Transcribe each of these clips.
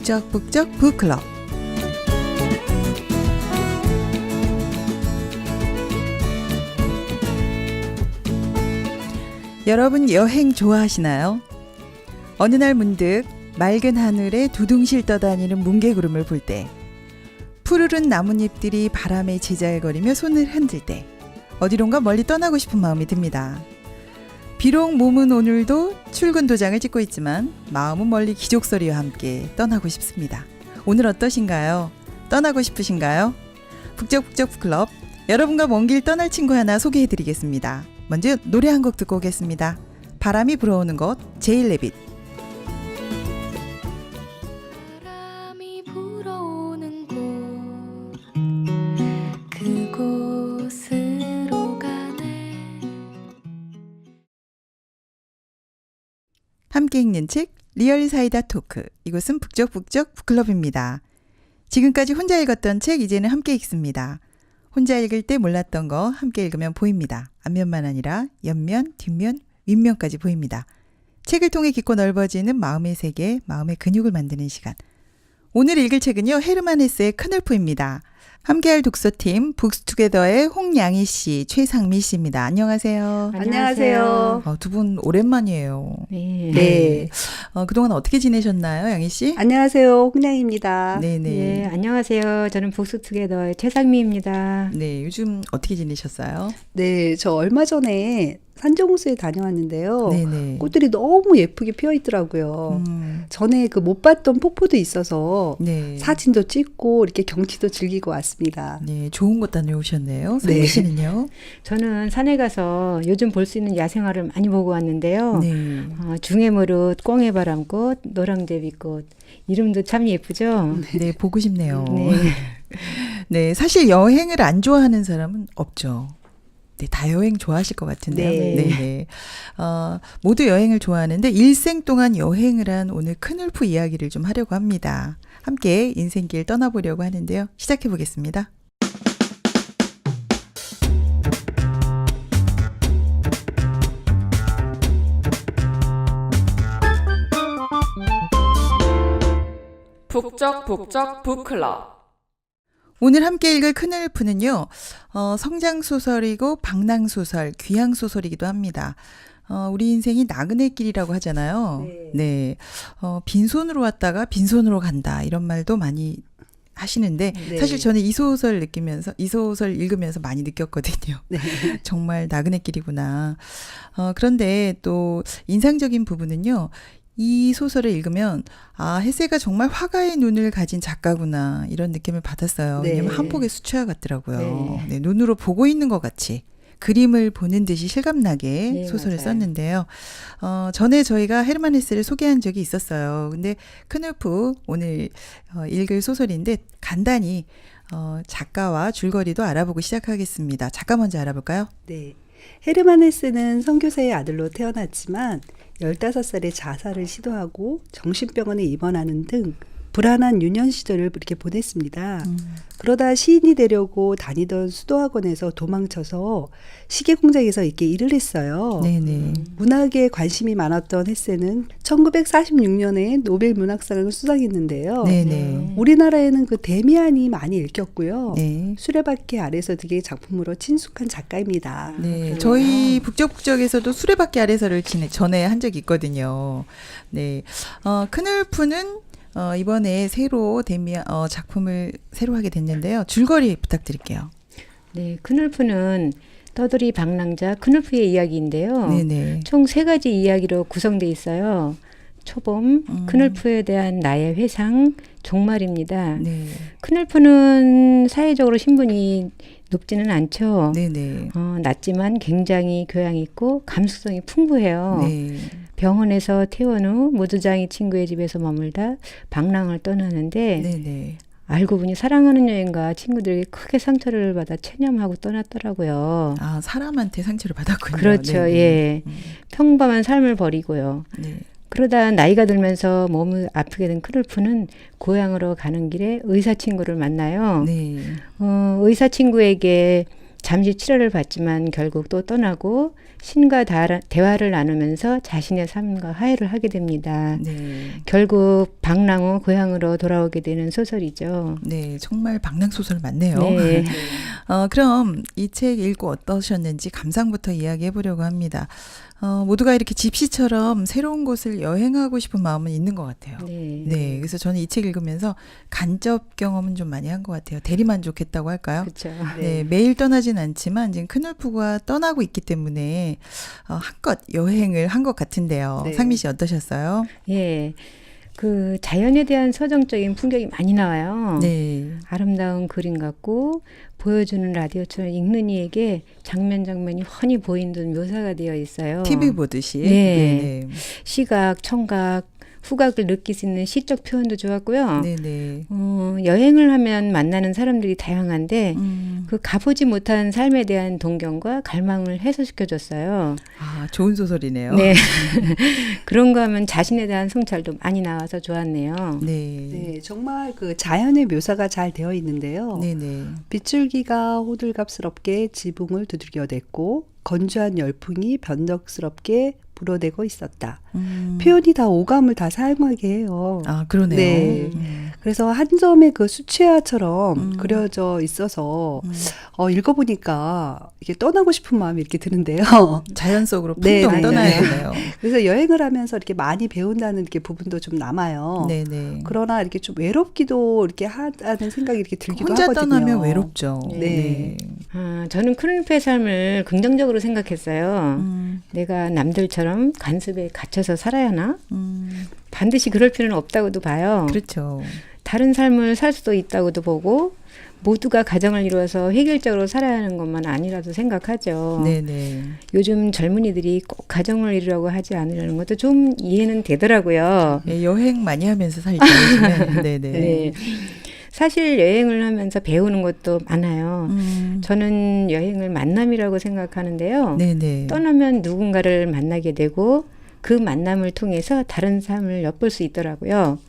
북적북적 북클럽. 여러분 여행 좋아하시나요? 어느 날 문득 맑은 하늘에 두둥실 떠다니는 뭉게구름을 볼 때, 푸르른 나뭇잎들이 바람에 제잘거리며 손을 흔들 때 어디론가 멀리 떠나고 싶은 마음이 듭니다. 비록 몸은 오늘도 출근 도장을 찍고 있지만 마음은 멀리 기족소리와 함께 떠나고 싶습니다. 오늘 어떠신가요? 떠나고 싶으신가요? 북적북적 북클럽, 여러분과 먼 길 떠날 친구 하나 소개해드리겠습니다. 먼저 노래 한 곡 듣고 오겠습니다. 바람이 불어오는 곳, 제일레빗. 바람이 불어오는 곳, 그곳으로 가네. 함께 읽는 책 리얼 사이다 토크. 이곳은 북적북적 북클럽입니다. 지금까지 혼자 읽었던 책 이제는 함께 읽습니다. 혼자 읽을 때 몰랐던 거 함께 읽으면 보입니다. 앞면만 아니라 옆면, 뒷면, 윗면까지 보입니다. 책을 통해 깊고 넓어지는 마음의 세계, 마음의 근육을 만드는 시간. 오늘 읽을 책은요, 헤르만 헤세의 큰울프입니다. 함께할 독서팀 북스투게더의 홍양희 씨, 최상미 씨입니다. 안녕하세요. 안녕하세요. 두 분 오랜만이에요. 네. 그동안 어떻게 지내셨나요, 양희 씨? 안녕하세요. 홍량입니다. 네네. 네, 안녕하세요. 저는 북스투게더의 최상미입니다. 네, 요즘 어떻게 지내셨어요? 네, 저 얼마 전에 산정호수에 다녀왔는데요. 네네. 꽃들이 너무 예쁘게 피어 있더라고요. 전에 그 못 봤던 폭포도 있어서 네. 사진도 찍고 이렇게 경치도 즐기고 왔습니다. 네, 좋은 곳 다녀오셨네요. 네. 상미 씨는요? 저는 산에 가서 요즘 볼 수 있는 야생화를 많이 보고 왔는데요. 네. 중해무릇, 꽁해바람꽃, 노랑제비꽃. 이름도 참 예쁘죠? 네, 보고 싶네요. 네. 네, 사실 여행을 안 좋아하는 사람은 없죠. 네, 다 여행 좋아하실 것 같은데요. 네. 네. 모두 여행을 좋아하는데 일생 동안 여행을 한 오늘 큰울프 이야기를 좀 하려고 합니다. 함께 인생길 떠나보려고 하는데요. 시작해 보겠습니다. 북적북적 북클럽. 오늘 함께 읽을 큰울프는요, 성장소설이고 방랑소설, 귀향소설이기도 합니다. 우리 인생이 나그네 길이라고 하잖아요. 네. 빈손으로 왔다가 빈손으로 간다. 이런 말도 많이 하시는데, 네. 사실 저는 이 소설 읽으면서 많이 느꼈거든요. 네. 정말 나그네 길이구나. 그런데 또 인상적인 부분은요, 이 소설을 읽으면 헤세가 정말 화가의 눈을 가진 작가구나 이런 느낌을 받았어요. 네. 왜냐하면 한 폭의 수채화 같더라고요. 네. 네, 눈으로 보고 있는 것 같이 그림을 보는 듯이 실감나게 네, 소설을 맞아요. 썼는데요. 전에 저희가 헤르만 헤세를 소개한 적이 있었어요. 근데 큰울프 오늘 읽을 소설인데 간단히 작가와 줄거리도 알아보고 시작하겠습니다. 작가 먼저 알아볼까요? 네. 헤르만 헤세는 선교사의 아들로 태어났지만 15살에 자살을 시도하고 정신병원에 입원하는 등 불안한 유년 시절을 이렇게 보냈습니다. 그러다 시인이 되려고 다니던 수도학원에서 도망쳐서 시계 공장에서 이렇게 일을 했어요. 네네. 문학에 관심이 많았던 헤세는 1946년에 노벨 문학상을 수상했는데요. 네네. 우리나라에는 그 데미안이 많이 읽혔고요. 네. 수레바퀴 아래서 되게 작품으로 친숙한 작가입니다. 네, 저희 북적북적에서도 수레바퀴 아래서를 전에 한 적이 있거든요. 네, 큰울프는 이번에 새로 작품을 새로 하게 됐는데요. 줄거리 부탁드릴게요. 네, 큰울프는 떠돌이 방랑자 큰울프의 이야기인데요. 네네. 총 3가지 이야기로 구성되어 있어요. 초봄, 큰울프에 대한 나의 회상, 종말입니다. 네, 큰울프는 사회적으로 신분이 높지는 않죠. 네네. 낮지만 굉장히 교양 있고 감수성이 풍부해요. 네, 병원에서 퇴원 후 무두장이 친구의 집에서 머물다 방랑을 떠나는데 네네. 알고 보니 사랑하는 여인과 친구들에게 크게 상처를 받아 체념하고 떠났더라고요. 사람한테 상처를 받았군요. 그렇죠. 네네. 예. 평범한 삶을 버리고요. 네. 그러다 나이가 들면서 몸을 아프게 된 큰울프는 고향으로 가는 길에 의사 친구를 만나요. 네. 의사 친구에게 잠시 치료를 받지만 결국 또 떠나고 신과 대화를 나누면서 자신의 삶과 화해를 하게 됩니다. 네. 결국 방랑 후 고향으로 돌아오게 되는 소설이죠. 네, 정말 방랑 소설 맞네요. 네. 그럼 이 책 읽고 어떠셨는지 감상부터 이야기해 보려고 합니다. 모두가 이렇게 집시처럼 새로운 곳을 여행하고 싶은 마음은 있는 것 같아요. 네. 네, 그래서 저는 이 책 읽으면서 간접 경험은 좀 많이 한 것 같아요. 대리만족했다고 할까요? 그렇죠. 네, 매일 떠나진 않지만 지금 큰울프가 떠나고 있기 때문에 한껏 여행을 한 것 같은데요. 네. 상미 씨 어떠셨어요? 예. 그 자연에 대한 서정적인 풍경이 많이 나와요. 네, 아름다운 그림 같고 보여주는 라디오처럼 읽는 이에게 장면이 훤히 보이는 듯 묘사가 되어 있어요. TV 보듯이. 네. 시각, 청각, 후각을 느낄 수 있는 시적 표현도 좋았고요. 네, 네. 여행을 하면 만나는 사람들이 다양한데 음. 그 가보지 못한 삶에 대한 동경과 갈망을 해소시켜줬어요. 아, 좋은 소설이네요. 네. 그런 거 하면 자신에 대한 성찰도 많이 나와서 좋았네요. 네. 네, 정말 그 자연의 묘사가 잘 되어 있는데요. 네, 네. 빗줄기가 호들갑스럽게 지붕을 두들겨댔고 건조한 열풍이 변덕스럽게 불어대고 있었다. 표현이 다 오감을 다 사용하게 해요. 아, 그러네요. 네. 그래서 한 점의 그 수채화처럼 음. 그려져 있어서 음. 읽어보니까 이게 떠나고 싶은 마음이 이렇게 드는데요. 자연 속으로 네, 풍덩 네, 떠나야 네. 돼요. 그래서 여행을 하면서 이렇게 많이 배운다는 이렇게 부분도 좀 남아요. 네, 네. 그러나 이렇게 좀 외롭기도 이렇게 하다는 생각이 이렇게 들기도 혼자 하거든요. 떠나면 외롭죠. 네. 저는 큰울프의 삶을 긍정적으로 생각했어요. 음, 내가 남들처럼 간섭에 갇혀서 살아야 하나? 음, 반드시 그럴 필요는 없다고도 봐요. 그렇죠. 다른 삶을 살 수도 있다고도 보고 모두가 가정을 이루어서 획일적으로 살아야 하는 것만 아니라도 생각하죠. 네, 네. 요즘 젊은이들이 꼭 가정을 이루려고 하지 않으려는 것도 좀 이해는 되더라고요. 예, 여행 많이 하면서 살죠. 요즘에. 네, 네. 네. 사실 여행을 하면서 배우는 것도 많아요. 저는 여행을 만남이라고 생각하는데요. 네, 네. 떠나면 누군가를 만나게 되고 그 만남을 통해서 다른 삶을 엿볼 수 있더라고요.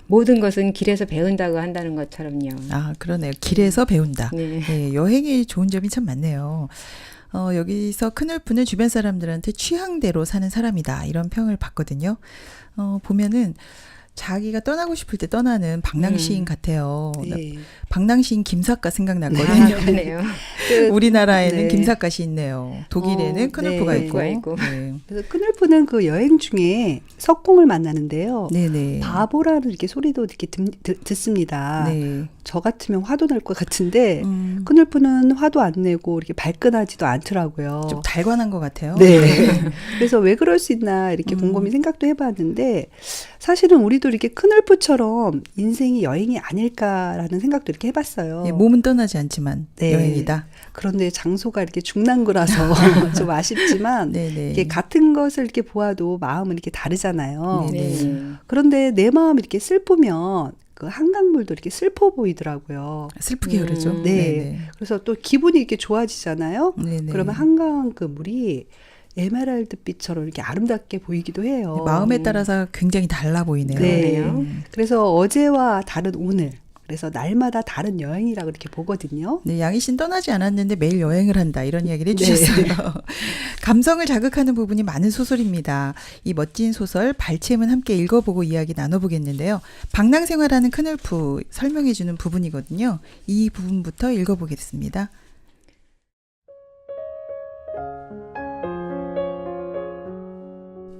모든 것은 길에서 배운다고 한다는 것처럼요. 아, 그러네요. 길에서 배운다. 네. 네, 여행이 좋은 점이 참 많네요. 여기서 큰울프는 주변 사람들한테 취향대로 사는 사람이다. 이런 평을 받거든요. 보면은 자기가 떠나고 싶을 때 떠나는 방랑시인 같아요. 네. 방랑시인 김사과 생각났거든요. 그러네요. 우리나라에는 네. 김사과시 있네요. 독일에는 큰울프가 네. 있고. 네. 그래서 큰울프는 그 여행 중에 석공을 만나는데요. 네네. 바보라는 이렇게 소리도 이렇게 듣습니다. 네. 저 같으면 화도 날 것 같은데 음, 큰울프는 화도 안 내고 이렇게 발끈하지도 않더라고요. 좀 달관한 것 같아요. 네. 그래서 왜 그럴 수 있나 이렇게 곰곰이 생각도 해봤는데 사실은 우리도 이렇게 큰울프처럼 인생이 여행이 아닐까라는 생각도 이렇게 해봤어요. 예, 몸은 떠나지 않지만 네. 여행이다. 그런데 장소가 이렇게 중랑구라서 좀 아쉽지만 네네. 이게 같은 것을 이렇게 보아도 마음은 이렇게 다르잖아요. 네네. 그런데 내 마음이 이렇게 슬프면 그 한강물도 이렇게 슬퍼 보이더라고요. 슬프게 흐르죠. 네. 네네. 그래서 또 기분이 이렇게 좋아지잖아요. 네네. 그러면 한강 그 물이 에메랄드빛처럼 이렇게 아름답게 보이기도 해요. 마음에 따라서 굉장히 달라 보이네요. 네. 그러네요. 그래서 어제와 다른 오늘, 그래서 날마다 다른 여행이라고 이렇게 보거든요. 네, 양희 씨는 떠나지 않았는데 매일 여행을 한다 이런 이야기를 해주셨어요. 감성을 자극하는 부분이 많은 소설입니다. 이 멋진 소설 발췌문 함께 읽어보고 이야기 나눠보겠는데요. 방랑생활하는 큰울프 설명해주는 부분이거든요. 이 부분부터 읽어보겠습니다.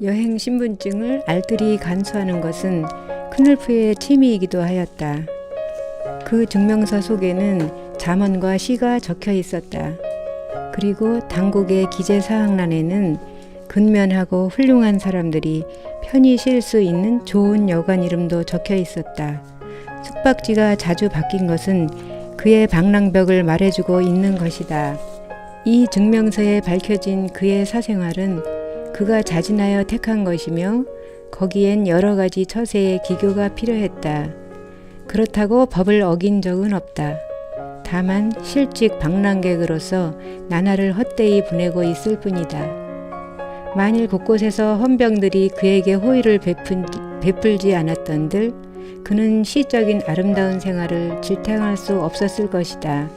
여행 신분증을 알뜰히 간수하는 것은 큰울프의 취미이기도 하였다. 그 증명서 속에는 잠언과 시가 적혀 있었다. 그리고 당국의 기재사항란에는 근면하고 훌륭한 사람들이 편히 쉴 수 있는 좋은 여관 이름도 적혀 있었다. 숙박지가 자주 바뀐 것은 그의 방랑벽을 말해주고 있는 것이다. 이 증명서에 밝혀진 그의 사생활은 그가 자진하여 택한 것이며 거기엔 여러 가지 처세의 기교가 필요했다. 그렇다고 법을 어긴 적은 없다. 다만 실직 방랑객으로서 나날을 헛되이 보내고 있을 뿐이다. 만일 곳곳에서 헌병들이 그에게 호의를 베풀지 않았던들 그는 시적인 아름다운 생활을 지탱할 수 없었을 것이다.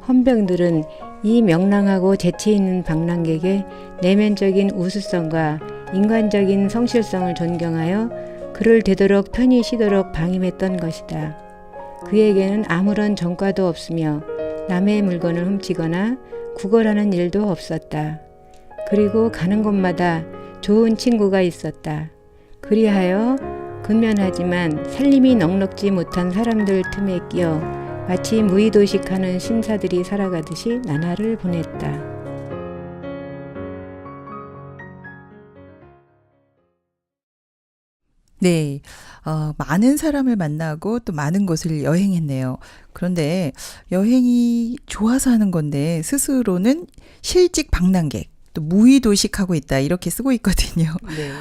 헌병들은 이 명랑하고 재치 있는 방랑객의 내면적인 우수성과 인간적인 성실성을 존경하여 그를 되도록 편히 쉬도록 방임했던 것이다. 그에게는 아무런 전과도 없으며 남의 물건을 훔치거나 구걸하는 일도 없었다. 그리고 가는 곳마다 좋은 친구가 있었다. 그리하여 근면하지만 살림이 넉넉지 못한 사람들 틈에 끼어 마치 무의도식하는 신사들이 살아가듯이 나날을 보냈다. 네, 많은 사람을 만나고 또 많은 곳을 여행했네요. 그런데 여행이 좋아서 하는 건데 스스로는 실직 방랑객, 또 무의도식하고 있다 이렇게 쓰고 있거든요. 네.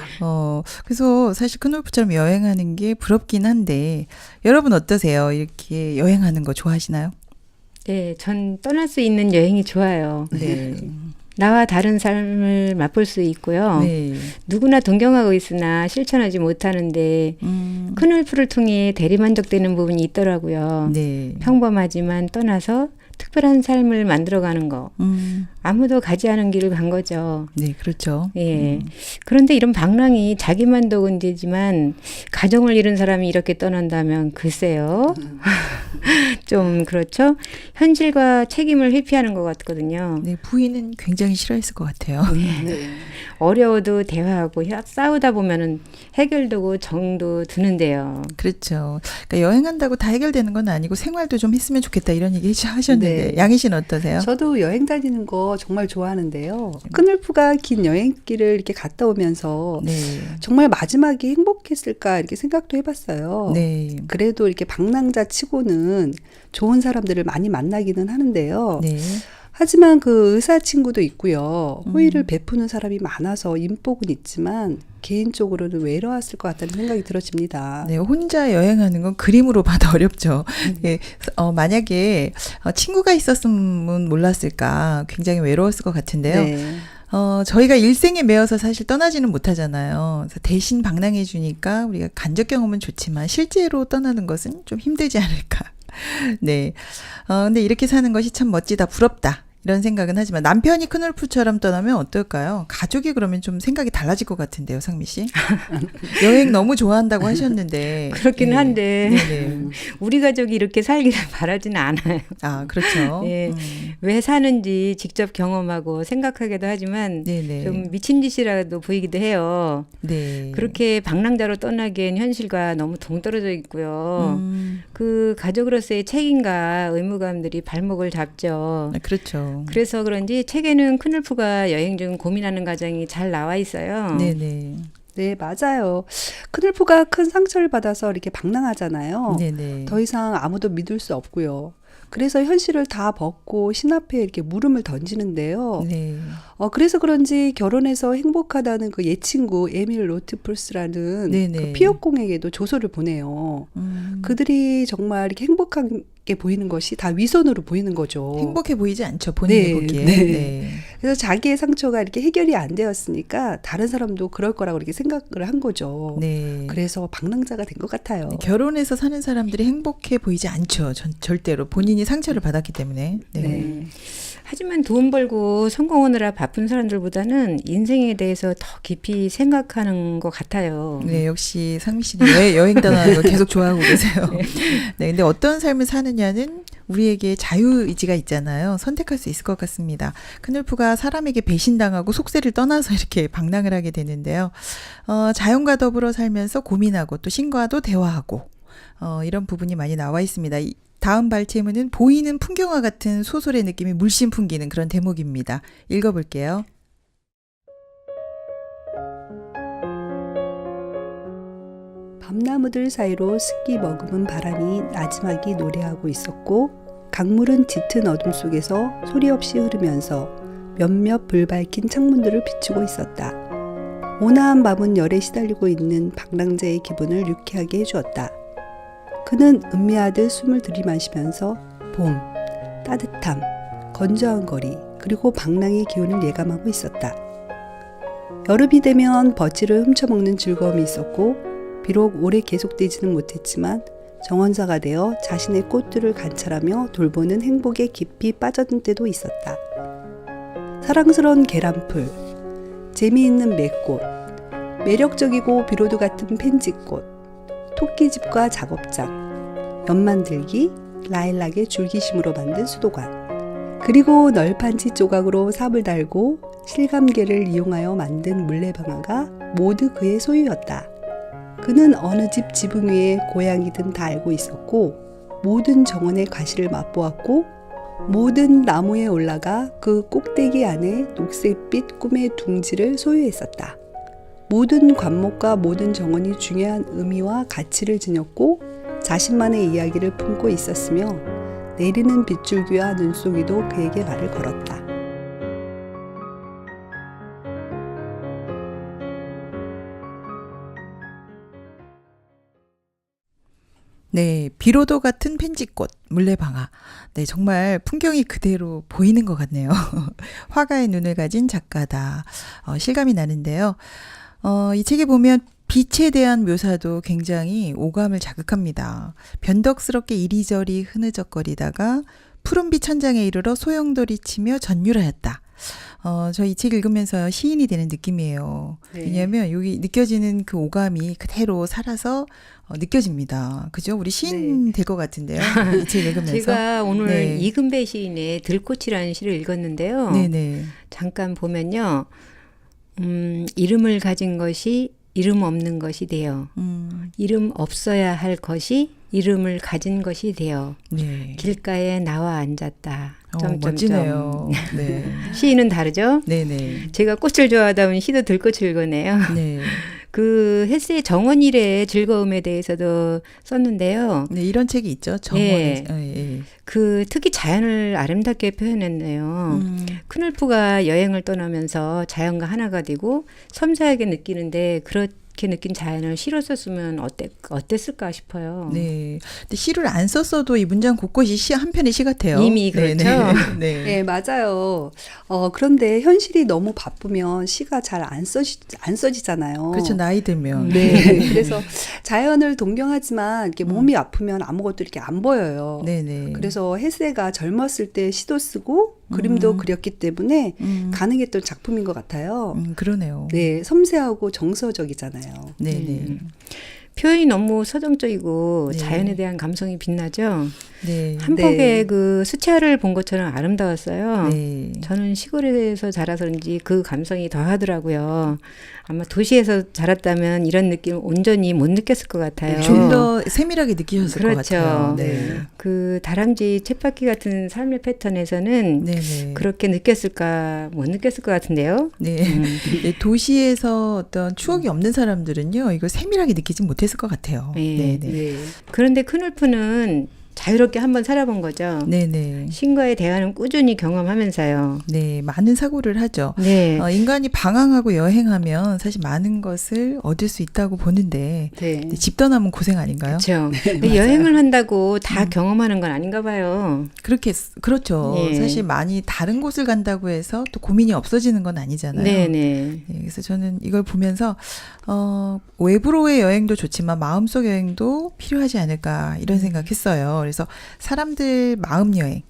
그래서 사실 큰울프처럼 여행하는 게 부럽긴 한데 여러분 어떠세요? 이렇게 여행하는 거 좋아하시나요? 네, 전 떠날 수 있는 여행이 좋아요. 네. 나와 다른 삶을 맛볼 수 있고요. 네. 누구나 동경하고 있으나 실천하지 못하는데 큰울프를 통해 대리만족되는 부분이 있더라고요. 네. 평범하지만 떠나서 특별한 삶을 만들어가는 거. 아무도 가지 않은 길을 간 거죠. 네, 그렇죠. 예. 그런데 이런 방랑이 자기만족은 되지만 가정을 잃은 사람이 이렇게 떠난다면 글쎄요. 좀 그렇죠. 현실과 책임을 회피하는 것 같거든요. 네, 부인은 굉장히 싫어했을 것 같아요. 네. 어려워도 대화하고 싸우다 보면은 해결되고 정도 드는데요. 그렇죠. 그러니까 여행한다고 다 해결되는 건 아니고 생활도 좀 했으면 좋겠다 이런 얘기 하셨는데 네. 양희 씨는 어떠세요? 저도 여행 다니는 거 정말 좋아하는데요. 큰울프가 긴 여행길을 이렇게 갔다 오면서 네. 정말 마지막이 행복했을까 이렇게 생각도 해봤어요. 네. 그래도 이렇게 방랑자 치고는 좋은 사람들을 많이 만나기는 하는데요. 네. 하지만 그 의사 친구도 있고요. 호의를 베푸는 사람이 많아서 인복은 있지만 개인적으로는 외로웠을 것 같다는 생각이 들어집니다. 네, 혼자 여행하는 건 그림으로 봐도 어렵죠. 예, 만약에 친구가 있었으면 몰랐을까 굉장히 외로웠을 것 같은데요. 네. 저희가 일생에 매여서 사실 떠나지는 못하잖아요. 그래서 대신 방랑해 주니까 우리가 간접 경험은 좋지만 실제로 떠나는 것은 좀 힘들지 않을까. 네. 근데 이렇게 사는 것이 참 멋지다, 부럽다. 이런 생각은 하지만 남편이 큰울프처럼 떠나면 어떨까요? 가족이 그러면 좀 생각이 달라질 것 같은데요, 상미 씨. 여행 너무 좋아한다고 하셨는데. 그렇긴 네. 한데 네네. 우리 가족이 이렇게 살기를 바라지는 않아요. 아, 그렇죠. 예. 왜 사는지 직접 경험하고 생각하기도 하지만 네네. 좀 미친 짓이라도 보이기도 해요. 네. 그렇게 방랑자로 떠나기엔 현실과 너무 동떨어져 있고요. 그 가족으로서의 책임과 의무감들이 발목을 잡죠. 네, 그렇죠. 그래서 그런지 책에는 큰울프가 여행 중 고민하는 과정이 잘 나와 있어요. 네네. 네, 맞아요. 큰울프가 큰 상처를 받아서 이렇게 방랑하잖아요. 네네. 더 이상 아무도 믿을 수 없고요. 그래서 현실을 다 벗고 신 앞에 이렇게 물음을 던지는데요. 네. 그래서 그런지 결혼해서 행복하다는 그 예친구 에밀 로트프루스라는 네네. 그 피어공에게도 조서를 보내요. 그들이 정말 이렇게 행복하게 보이는 것이 다 위선으로 보이는 거죠. 행복해 보이지 않죠, 본인이 네, 보기에. 네. 네. 그래서 자기의 상처가 이렇게 해결이 안 되었으니까 다른 사람도 그럴 거라고 이렇게 생각을 한 거죠. 네. 그래서 방랑자가 된 것 같아요. 결혼해서 사는 사람들이 행복해 보이지 않죠. 절대로 본인이 상처를 받았기 때문에. 네. 네. 하지만 돈 벌고 성공하느라 바쁜 사람들보다는 인생에 대해서 더 깊이 생각하는 것 같아요. 네, 역시 상미 씨는 여행 떠나는 거 계속 좋아하고 계세요. 네, 근데 어떤 삶을 사느냐는 우리에게 자유의지가 있잖아요. 선택할 수 있을 것 같습니다. 큰울프가 사람에게 배신당하고 속세를 떠나서 이렇게 방랑을 하게 되는데요. 자연과 더불어 살면서 고민하고 또 신과도 대화하고 이런 부분이 많이 나와 있습니다. 다음 발제문은 보이는 풍경과 같은 소설의 느낌이 물씬 풍기는 그런 대목입니다. 읽어볼게요. 밤나무들 사이로 습기 머금은 바람이 나지막이 노래하고 있었고 강물은 짙은 어둠 속에서 소리 없이 흐르면서 몇몇 불밝힌 창문들을 비추고 있었다. 온화한 밤은 열에 시달리고 있는 방랑자의 기분을 유쾌하게 해주었다. 그는 음미하듯 숨을 들이마시면서 봄, 따뜻함, 건조한 거리, 그리고 방랑의 기운을 예감하고 있었다. 여름이 되면 버찌를 훔쳐먹는 즐거움이 있었고 비록 오래 계속되지는 못했지만 정원사가 되어 자신의 꽃들을 관찰하며 돌보는 행복에 깊이 빠졌던 때도 있었다. 사랑스러운 계란풀, 재미있는 매꽃, 매력적이고 비로도 같은 펜지꽃, 토끼집과 작업장, 연만들기, 라일락의 줄기심으로 만든 수도관, 그리고 널판지 조각으로 삽을 달고 실감계를 이용하여 만든 물레방아가 모두 그의 소유였다. 그는 어느 집 지붕 위에 고양이든 다 알고 있었고 모든 정원의 과실을 맛보았고 모든 나무에 올라가 그 꼭대기 안에 녹색빛 꿈의 둥지를 소유했었다. 모든 관목과 모든 정원이 중요한 의미와 가치를 지녔고 자신만의 이야기를 품고 있었으며 내리는 빗줄기와 눈속이도 그에게 말을 걸었다. 네, 비로도 같은 펜지꽃, 물레방아. 네, 정말 풍경이 그대로 보이는 것 같네요. 화가의 눈을 가진 작가다. 실감이 나는데요. 이 책에 보면 빛에 대한 묘사도 굉장히 오감을 자극합니다. 변덕스럽게 이리저리 흐느적거리다가 푸른빛 천장에 이르러 소용돌이 치며 전율하였다. 저 이 책 읽으면서 시인이 되는 느낌이에요. 네. 왜냐하면 여기 느껴지는 그 오감이 그대로 살아서 느껴집니다. 그죠? 우리 시인 될 것 같은데요. 이 책 읽으면서. 제가 오늘 네. 이금배 시인의 들꽃이라는 시를 읽었는데요. 네네. 잠깐 보면요. 이름을 가진 것이 이름 없는 것이 되어 이름 없어야 할 것이 이름을 가진 것이 되어 네. 길가에 나와 앉았다. 점점점. 멋지네요. 네. 시인은 다르죠? 네네. 제가 꽃을 좋아하다 보니 시도 들꽃을 읽었네요. 네. 그 헬스의 정원일의 즐거움에 대해서도 썼는데요. 네, 이런 책이 있죠. 정원에. 예. 그 특히 자연을 아름답게 표현했네요. 크눌프가 여행을 떠나면서 자연과 하나가 되고 섬세하게 느끼는데 그렇게 느낀 자연을 시로 썼으면 어땠을까 싶어요. 네. 근데 시를 안 썼어도 이 문장 곳곳이 시 한 편의 시 같아요. 이미 그렇죠. 네. 네, 맞아요. 그런데 현실이 너무 바쁘면 시가 잘 안 써지잖아요. 그렇죠. 나이 들면. 네. 그래서 자연을 동경하지만 이렇게 몸이 아프면 아무것도 이렇게 안 보여요. 네네. 그래서 헤세가 젊었을 때 시도 쓰고 그림도 그렸기 때문에 가능했던 작품인 것 같아요. 그러네요. 네, 섬세하고 정서적이잖아요. 네네. 표현이 너무 서정적이고 네. 자연에 대한 감성이 빛나죠. 네. 한 네. 폭의 그 수채화를 본 것처럼 아름다웠어요. 네. 저는 시골에서 자라서 그런지 그 감성이 더하더라고요. 아마 도시에서 자랐다면 이런 느낌 온전히 못 느꼈을 것 같아요. 좀 더 세밀하게 느끼셨을 그렇죠. 것 같아요. 네. 그 다람쥐 쳇바퀴 같은 삶의 패턴에서는 네네. 그렇게 느꼈을까 못 느꼈을 것 같은데요. 네. 네, 도시에서 어떤 추억이 없는 사람들은요, 이걸 세밀하게 느끼지 못했을 것 같아요. 네. 네네. 네. 그런데 크눌프는 자유롭게 한번 살아본 거죠. 네네. 신과의 대화는 꾸준히 경험하면서요. 네, 많은 사고를 하죠. 네. 인간이 방황하고 여행하면 사실 많은 것을 얻을 수 있다고 보는데 네. 근데 집 떠나면 고생 아닌가요? 그렇죠. 맞아요. 여행을 한다고 다 경험하는 건 아닌가 봐요. 그렇죠. 예. 사실 많이 다른 곳을 간다고 해서 또 고민이 없어지는 건 아니잖아요. 네네. 네, 그래서 저는 이걸 보면서 외부로의 여행도 좋지만 마음속 여행도 필요하지 않을까 이런 생각했어요. 그래서 사람들 마음 여행.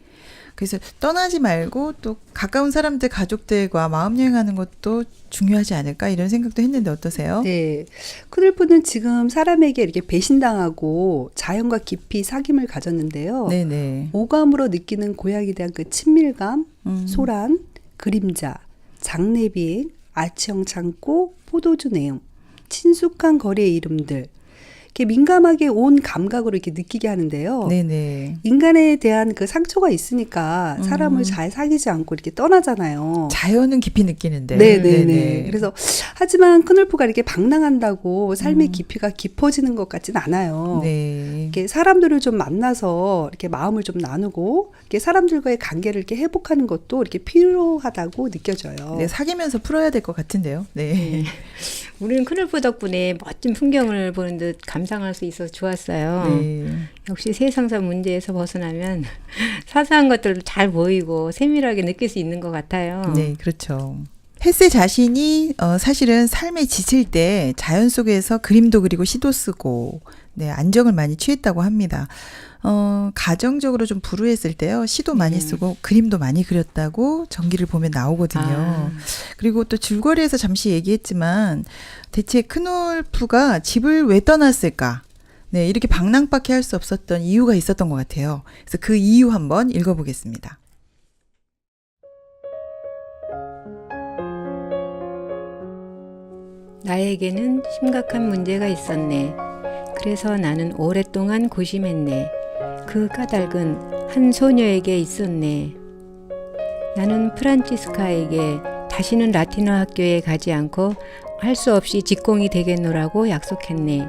그래서 떠나지 말고 또 가까운 사람들 가족들과 마음 여행하는 것도 중요하지 않을까 이런 생각도 했는데 어떠세요? 네. 크눌프는 지금 사람에게 이렇게 배신당하고 자연과 깊이 사귐을 가졌는데요. 네네. 오감으로 느끼는 고향에 대한 그 친밀감, 음. 소란, 그림자, 장내비행, 아치형 창고, 포도주 내음, 친숙한 거리의 이름들, 이렇게 민감하게 온 감각으로 이렇게 느끼게 하는데요. 네네. 인간에 대한 그 상처가 있으니까 사람을 잘 사귀지 않고 이렇게 떠나잖아요. 자연은 깊이 느끼는데. 네네네. 그래서 하지만 크눌프가 이렇게 방랑한다고 삶의 깊이가 깊어지는 것 같진 않아요. 네. 이렇게 사람들을 좀 만나서 이렇게 마음을 좀 나누고 이렇게 사람들과의 관계를 이렇게 회복하는 것도 이렇게 필요하다고 느껴져요. 네, 사귀면서 풀어야 될 것 같은데요. 네. 우리는 크눌프 덕분에 멋진 풍경을 보는 듯 감상할 수 있어서 좋았어요. 네. 역시 세상사 문제에서 벗어나면 사소한 것들도 잘 보이고 세밀하게 느낄 수 있는 것 같아요. 네, 그렇죠. 헬세 자신이 사실은 삶에 지칠 때 자연 속에서 그림도 그리고 시도 쓰고 네, 안정을 많이 취했다고 합니다. 가정적으로 좀 불우했을 때요. 시도 많이 쓰고 그림도 많이 그렸다고 전기를 보면 나오거든요. 그리고 또 줄거리에서 잠시 얘기했지만 대체 크놀프가 집을 왜 떠났을까? 네, 이렇게 방랑밖에 할 수 없었던 이유가 있었던 것 같아요. 그래서 그 이유 한번 읽어보겠습니다. 나에게는 심각한 문제가 있었네. 그래서 나는 오랫동안 고심했네. 그 까닭은 한 소녀에게 있었네. 나는 프란치스카에게 다시는 라틴어 학교에 가지 않고 할 수 없이 직공이 되겠노라고 약속했네.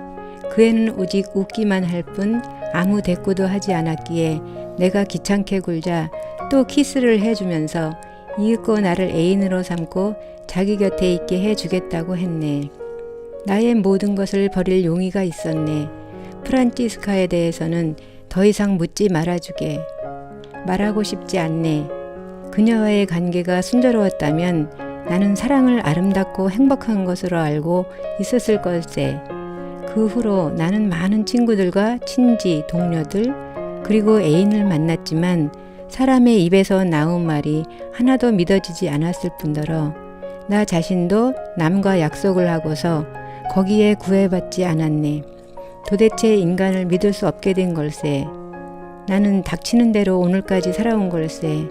그 애는 오직 웃기만 할 뿐 아무 대꾸도 하지 않았기에 내가 귀찮게 굴자 또 키스를 해주면서 이윽고 나를 애인으로 삼고 자기 곁에 있게 해주겠다고 했네. 나의 모든 것을 버릴 용의가 있었네. 프란치스카에 대해서는 더 이상 묻지 말아주게. 말하고 싶지 않네. 그녀와의 관계가 순조로웠다면 나는 사랑을 아름답고 행복한 것으로 알고 있었을 걸세. 그 후로 나는 많은 친구들과 친지, 동료들, 그리고 애인을 만났지만 사람의 입에서 나온 말이 하나도 믿어지지 않았을 뿐더러 나 자신도 남과 약속을 하고서 거기에 구애받지 않았네. 도대체 인간을 믿을 수 없게 된 걸세. 나는 닥치는 대로 오늘까지 살아온 걸세.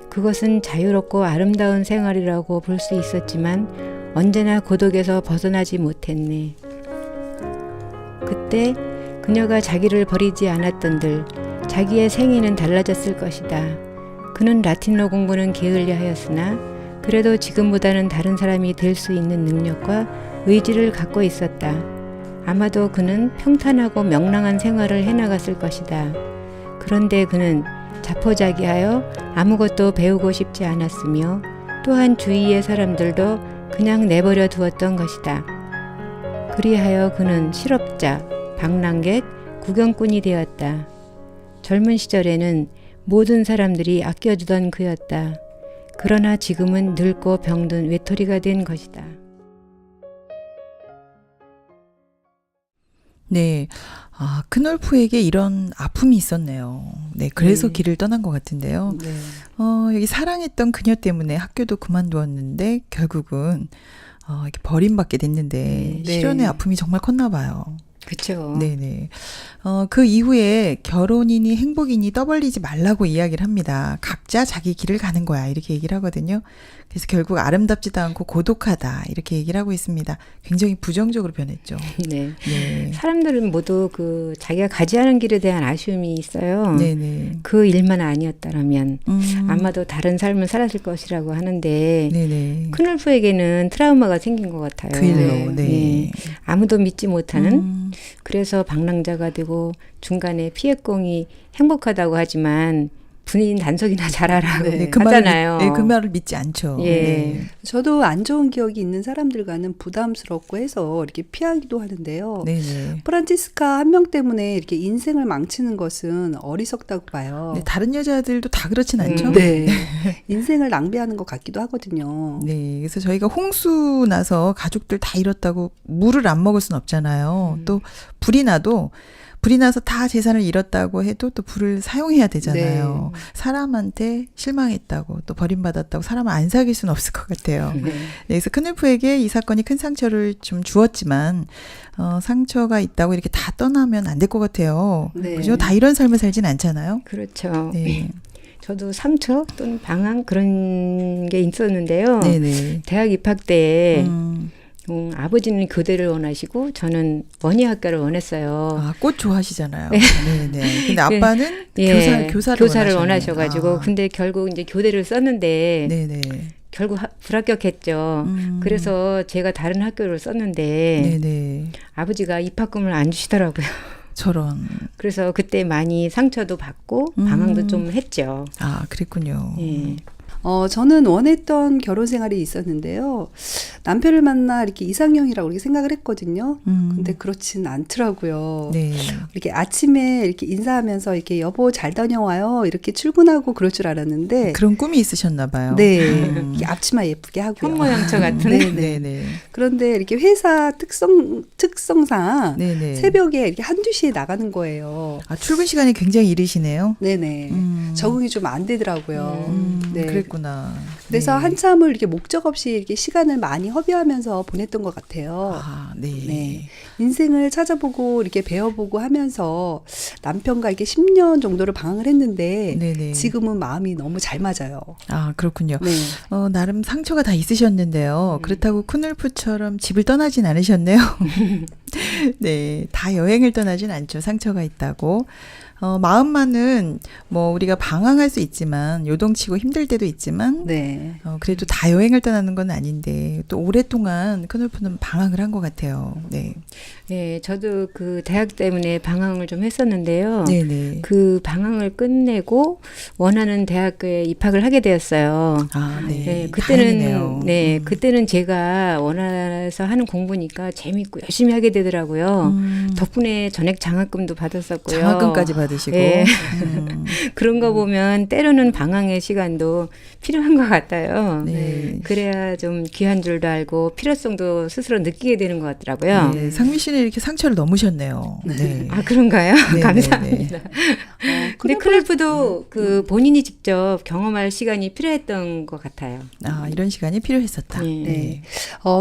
그것은 자유롭고 아름다운 생활이라고 볼 수 있었지만 언제나 고독에서 벗어나지 못했네. 그때 그녀가 자기를 버리지 않았던들 자기의 생애는 달라졌을 것이다. 그는 라틴어 공부는 게을리 하였으나 그래도 지금보다는 다른 사람이 될 수 있는 능력과 의지를 갖고 있었다. 아마도 그는 평탄하고 명랑한 생활을 해나갔을 것이다. 그런데 그는 자포자기하여 아무것도 배우고 싶지 않았으며 또한 주위의 사람들도 그냥 내버려 두었던 것이다. 그리하여 그는 실업자, 방랑객, 구경꾼이 되었다. 젊은 시절에는 모든 사람들이 아껴주던 그였다. 그러나 지금은 늙고 병든 외톨이가 된 것이다. 네. 크놀프에게 이런 아픔이 있었네요. 네, 그래서 네. 길을 떠난 것 같은데요. 네. 여기 사랑했던 그녀 때문에 학교도 그만두었는데 결국은 이렇게 버림받게 됐는데 네. 실연의 아픔이 정말 컸나 봐요. 그렇죠. 네네. 그 이후에 결혼이니 행복이니 떠벌리지 말라고 이야기를 합니다. 각자 자기 길을 가는 거야. 이렇게 얘기를 하거든요. 그래서 결국 아름답지도 않고 고독하다. 이렇게 얘기를 하고 있습니다. 굉장히 부정적으로 변했죠. 네. 네. 사람들은 모두 그 자기가 가지 않은 길에 대한 아쉬움이 있어요. 네네. 그 일만 아니었다면 음. 아마도 다른 삶을 살았을 것이라고 하는데 네네. 크놀프에게는 트라우마가 생긴 것 같아요. 그 일로, 네. 아무도 믿지 못하는 음. 그래서 방랑자가 되고 중간에 피해공이 행복하다고 하지만 본인 단속이나 잘하라고 네, 하잖아요. 그 말을 믿지 않죠. 예. 네. 저도 안 좋은 기억이 있는 사람들과는 부담스럽고 해서 이렇게 피하기도 하는데요. 네네. 프란치스카 한 명 때문에 이렇게 인생을 망치는 것은 어리석다고 봐요. 네, 다른 여자들도 다 그렇진 않죠. 네. 인생을 낭비하는 것 같기도 하거든요. 네, 그래서 저희가 홍수 나서 가족들 다 잃었다고 물을 안 먹을 순 없잖아요. 또 불이 나서 다 재산을 잃었다고 해도 또 불을 사용해야 되잖아요. 네. 사람한테 실망했다고 또 버림받았다고 사람을 안 사귈 수는 없을 것 같아요. 네. 그래서 크놀프에게 이 사건이 큰 상처를 좀 주었지만 상처가 있다고 이렇게 다 떠나면 안 될 것 같아요. 네. 그죠? 다 이런 삶을 살진 않잖아요. 그렇죠. 네, 저도 상처 또는 방황 그런 게 있었는데요. 네네. 대학 입학 때 아버지는 교대를 원하시고 저는 원예학과를 원했어요. 꽃 좋아하시잖아요. 네네. 근데 아빠는 교사를 교사를 원하셔가지고 근데 결국 이제 교대를 썼는데 네네. 결국 불합격했죠. 그래서 제가 다른 학교를 썼는데 네네. 아버지가 입학금을 안 주시더라고요. 저런. 그래서 그때 많이 상처도 받고 방황도 좀 했죠. 그랬군요. 예. 저는 원했던 결혼 생활이 있었는데요. 남편을 만나 이렇게 이상형이라고 이렇게 생각을 했거든요. 근데 그렇진 않더라고요. 네. 이렇게 아침에 이렇게 인사하면서 이렇게 여보 잘 다녀와요. 이렇게 출근하고 그럴 줄 알았는데. 그런 꿈이 있으셨나 봐요. 네. 이렇게 앞치마 예쁘게 하고요. 현모양처 같은. 네, 네, 네. 네. 그런데 이렇게 회사 특성상 네, 네. 새벽에 이렇게 1-2시에 나가는 거예요. 아, 출근 시간이 굉장히 이르시네요. 네네. 적응이 좀 안 되더라고요. 네. 그랬구나. 그래서 네. 한참을 이렇게 목적 없이 이렇게 시간을 많이 허비하면서 보냈던 것 같아요. 아, 네. 네. 인생을 찾아보고 이렇게 배워보고 하면서 남편과 이렇게 10년 정도를 방황을 했는데 네네. 지금은 마음이 너무 잘 맞아요. 아, 그렇군요. 네. 나름 상처가 다 있으셨는데요. 그렇다고 쿤울프처럼 집을 떠나진 않으셨네요. 네, 다 여행을 떠나진 않죠. 상처가 있다고. 마음만은 뭐 우리가 방황할 수 있지만 요동치고 힘들 때도 있지만 네. 그래도 다 여행을 떠나는 건 아닌데 또 오랫동안 쿤울프는 방황을 한 것 같아요. 네, 네, 저도 그 대학 때문에 방황을 좀 했었는데요. 네네. 그 방황을 끝내고 원하는 대학교에 입학을 하게 되었어요. 아, 네. 네, 다행이네요. 그때는 그때는 제가 원해서 하는 공부니까 재밌고 열심히 하게 되더라고요. 덕분에 전액 장학금도 받았었고요. 장학금까지 받으시고. 네. 음, 그런 거 보면 때로는 방황의 시간도 필요한 것 같아요. 네. 그래야 좀 귀한 줄도 알고 필요성도 스스로 느끼게 되는 것 같더라고요. 네, 상미 씨는 이렇게 상처를 넘으셨네요. 네. 아, 그런가요? 네, 감사합니다. 근데 클래프도 음. 그 본인이 직접 경험할 시간이 필요했던 것 같아요. 아, 이런 시간이 필요했었다. 네. 네.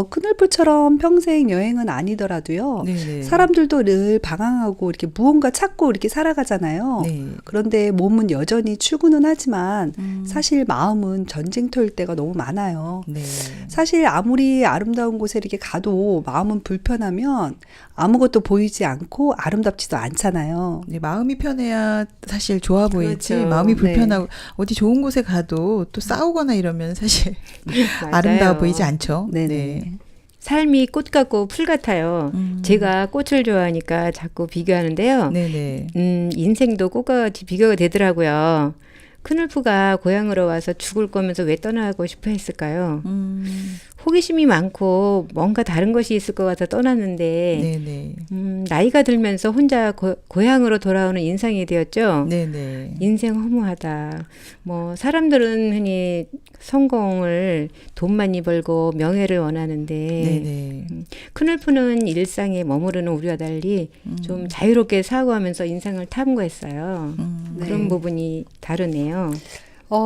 큰울프처럼 평생 여행은 아니더라도요. 네. 사람들도 늘 방황하고 이렇게 무언가 찾고 이렇게 살아가잖아요. 네. 그런데 몸은 여전히 출근은 하지만 사실 마음은 전쟁터일 때가 너무 많아요. 네. 사실 아무리 아름다운 곳에 이렇게 가도 마음은 불편하면 아무것도 보이지 않고 아름답지도 않잖아요. 네, 마음이 편해야 사실 좋아 보이지. 그렇죠. 마음이 네. 불편하고 어디 좋은 곳에 가도 또 싸우거나 이러면 사실 맞아요. 아름다워 보이지 않죠. 네네. 삶이 꽃 같고 풀 같아요. 제가 꽃을 좋아하니까 자꾸 비교하는데요. 네네. 인생도 꽃과 같이 비교가 되더라고요. 큰울프가 고향으로 와서 죽을 거면서 왜 떠나고 싶어 했을까요? 호기심이 많고 뭔가 다른 것이 있을 것 같아 떠났는데 네네. 나이가 들면서 혼자 고향으로 돌아오는 인상이 되었죠. 네네. 인생 허무하다. 뭐 사람들은 흔히 성공을 돈 많이 벌고 명예를 원하는데 네네. 큰울프는 일상에 머무르는 우리와 달리 좀 자유롭게 사고하면서 인생을 탐구했어요. 네. 그런 부분이 다르네요.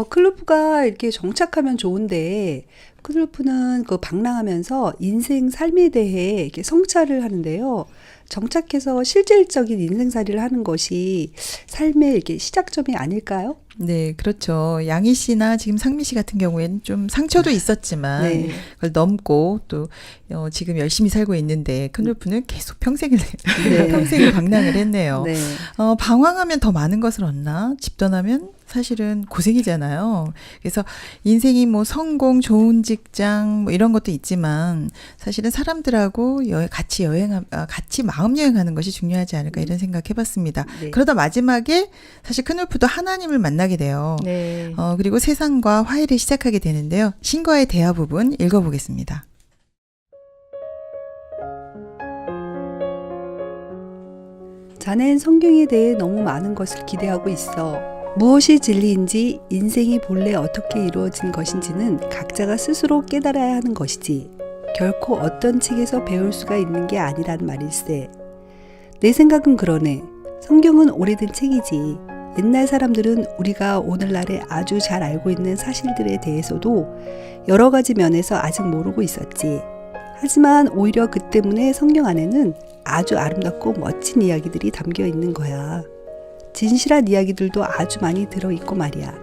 클루프가 이렇게 정착하면 좋은데 클루프는 그 방랑하면서 인생 삶에 대해 이렇게 성찰을 하는데요. 정착해서 실질적인 인생살이를 하는 것이 삶의 이렇게 시작점이 아닐까요? 네, 그렇죠. 양희 씨나 지금 상미 씨 같은 경우에는 좀 상처도 있었지만 네. 그걸 넘고 또 지금 열심히 살고 있는데 큰울프는 계속 평생을 네. 평생을 방랑을 했네요. 네. 방황하면 더 많은 것을 얻나? 집 떠나면 사실은 고생이잖아요. 그래서 인생이 뭐 성공, 좋은 직장 뭐 이런 것도 있지만 사실은 사람들하고 같이 마음 여행하는 것이 중요하지 않을까 이런 생각해봤습니다. 네. 그러다 마지막에 사실 큰울프도 하나님을 만나게 돼요. 네. 그리고 세상과 화해를 시작하게 되는데요. 신과의 대화 부분 읽어보겠습니다. 자넨 성경에 대해 너무 많은 것을 기대하고 있어. 무엇이 진리인지 인생이 본래 어떻게 이루어진 것인지는 각자가 스스로 깨달아야 하는 것이지 결코 어떤 책에서 배울 수가 있는 게 아니란 말일세. 내 생각은 그러네. 성경은 오래된 책이지. 옛날 사람들은 우리가 오늘날에 아주 잘 알고 있는 사실들에 대해서도 여러 가지 면에서 아직 모르고 있었지. 하지만 오히려 그 때문에 성경 안에는 아주 아름답고 멋진 이야기들이 담겨 있는 거야. 진실한 이야기들도 아주 많이 들어있고 말이야.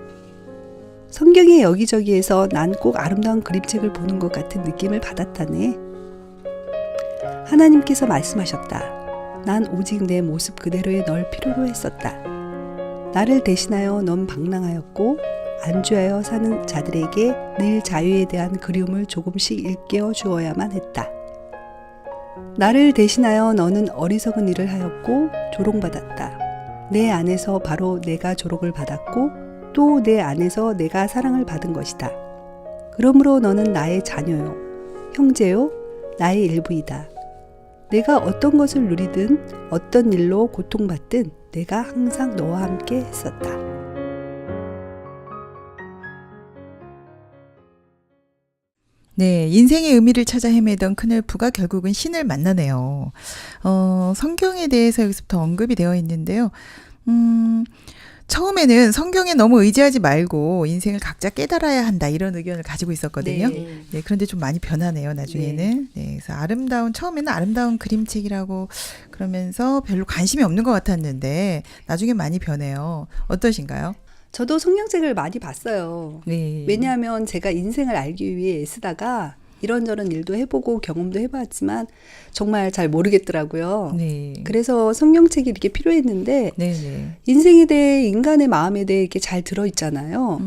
성경의 여기저기에서 난 꼭 아름다운 그림책을 보는 것 같은 느낌을 받았다네. 하나님께서 말씀하셨다. 난 오직 내 모습 그대로의 널 필요로 했었다. 나를 대신하여 넌 방랑하였고 안주하여 사는 자들에게 늘 자유에 대한 그리움을 조금씩 일깨워 주어야만 했다. 나를 대신하여 너는 어리석은 일을 하였고 조롱받았다. 내 안에서 바로 내가 조롱을 받았고 또 내 안에서 내가 사랑을 받은 것이다. 그러므로 너는 나의 자녀요, 형제요, 나의 일부이다. 내가 어떤 것을 누리든 어떤 일로 고통받든 내가 항상 너와 함께 했었다. 네, 인생의 의미를 찾아 헤매던 큰엘프가 결국은 신을 만나네요. 성경에 대해서 여기서부터 언급이 되어 있는데요. 처음에는 성경에 너무 의지하지 말고 인생을 각자 깨달아야 한다 이런 의견을 가지고 있었거든요. 네, 그런데 좀 많이 변하네요, 나중에는. 네, 그래서 처음에는 아름다운 그림책이라고 그러면서 별로 관심이 없는 것 같았는데 나중에 많이 변해요. 어떠신가요? 저도 성경책을 많이 봤어요. 네. 왜냐하면 제가 인생을 알기 위해 애쓰다가 이런저런 일도 해보고 경험도 해봤지만 정말 잘 모르겠더라고요. 네. 그래서 성경책이 이렇게 필요했는데 네. 인생에 대해 인간의 마음에 대해 이렇게 잘 들어있잖아요.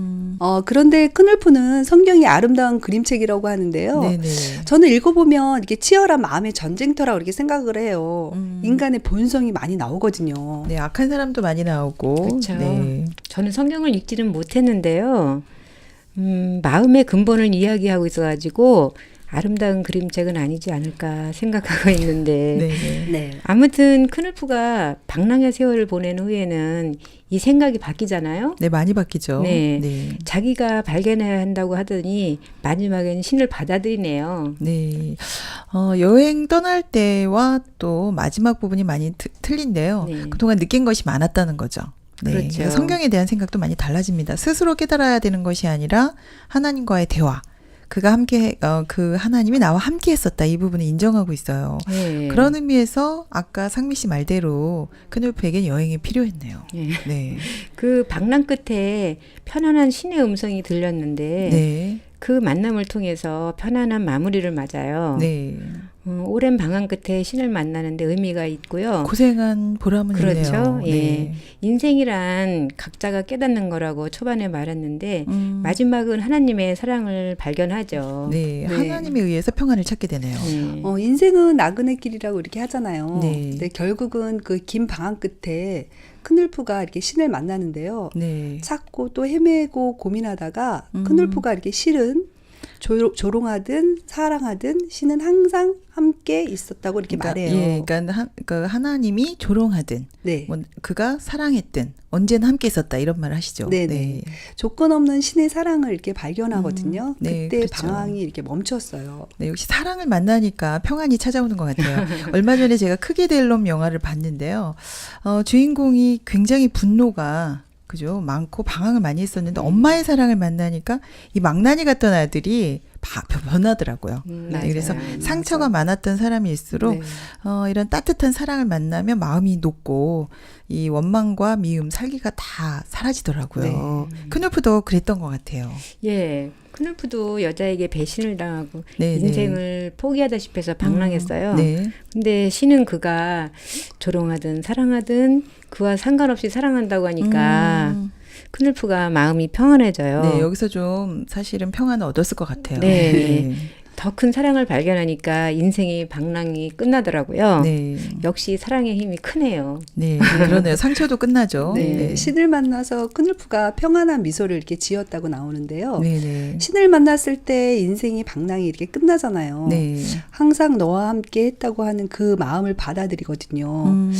그런데 큰울프는 성경이 아름다운 그림책이라고 하는데요. 네네. 저는 읽어보면 이렇게 치열한 마음의 전쟁터라고 이렇게 생각을 해요. 인간의 본성이 많이 나오거든요. 네, 악한 사람도 많이 나오고. 그렇죠. 네. 저는 성경을 읽지는 못했는데요. 마음의 근본을 이야기하고 있어가지고 아름다운 그림책은 아니지 않을까 생각하고 있는데 네. 네. 아무튼 큰울프가 방랑의 세월을 보낸 후에는 이 생각이 바뀌잖아요. 네, 많이 바뀌죠. 네. 네. 자기가 발견해야 한다고 하더니 마지막에는 신을 받아들이네요. 네. 여행 떠날 때와 또 마지막 부분이 많이 틀린데요. 네. 그동안 느낀 것이 많았다는 거죠. 네. 그렇죠. 그래서 성경에 대한 생각도 많이 달라집니다. 스스로 깨달아야 되는 것이 아니라 하나님과의 대화. 그 하나님이 나와 함께 했었다. 이 부분을 인정하고 있어요. 네. 그런 의미에서 아까 상미 씨 말대로 큰울프에겐 여행이 필요했네요. 네. 네. 그 방랑 끝에 편안한 신의 음성이 들렸는데 네. 그 만남을 통해서 편안한 마무리를 맞아요. 네. 오랜 방황 끝에 신을 만나는데 의미가 있고요. 고생한 보람은 그렇죠. 있네요. 예. 네. 인생이란 각자가 깨닫는 거라고 초반에 말했는데 마지막은 하나님의 사랑을 발견하죠. 네. 네. 하나님에 의해서 평안을 찾게 되네요. 네. 인생은 나그네 길이라고 이렇게 하잖아요. 네. 근데 결국은 그 긴 방황 끝에 큰울프가 이렇게 신을 만나는데요. 네. 찾고 또 헤매고 고민하다가 큰울프가 이렇게 실은 조롱하든 사랑하든 신은 항상 함께 있었다고 이렇게 말해요. 예, 그러니까 하나님이 조롱하든 네. 뭐 그가 사랑했든 언제나 함께 있었다 이런 말을 하시죠. 네네. 조건 없는 신의 사랑을 이렇게 발견하거든요. 네, 그때 그렇죠. 방황이 이렇게 멈췄어요. 네, 역시 사랑을 만나니까 평안이 찾아오는 것 같아요. 얼마 전에 제가 크게 될 놈 영화를 봤는데요. 주인공이 굉장히 분노가 그죠? 많고 방황을 많이 했었는데 엄마의 사랑을 만나니까 이 망나니 같던 아들이 변하더라고요. 네, 맞아요. 그래서 상처가 많았던 사람일수록 네. 이런 따뜻한 사랑을 만나면 마음이 녹고 이 원망과 미움, 살기가 다 사라지더라고요. 큰울프도 그랬던 것 같아요. 예. 큰울프도 여자에게 배신을 당하고 네, 인생을 포기하다시피 해서 방랑했어요. 네. 근데 신은 그가 조롱하든 사랑하든 그와 상관없이 사랑한다고 하니까 큰울프가 마음이 평안해져요. 네, 여기서 좀 사실은 평안을 얻었을 것 같아요. 네. 더 큰 사랑을 발견하니까 인생의 방랑이 끝나더라고요. 네. 역시 사랑의 힘이 크네요. 네, 그러네요. 상처도 끝나죠. 네. 신을 만나서 큰울프가 평안한 미소를 이렇게 지었다고 나오는데요. 네, 네. 신을 만났을 때 인생이 방랑이 이렇게 끝나잖아요. 네. 항상 너와 함께 했다고 하는 그 마음을 받아들이거든요.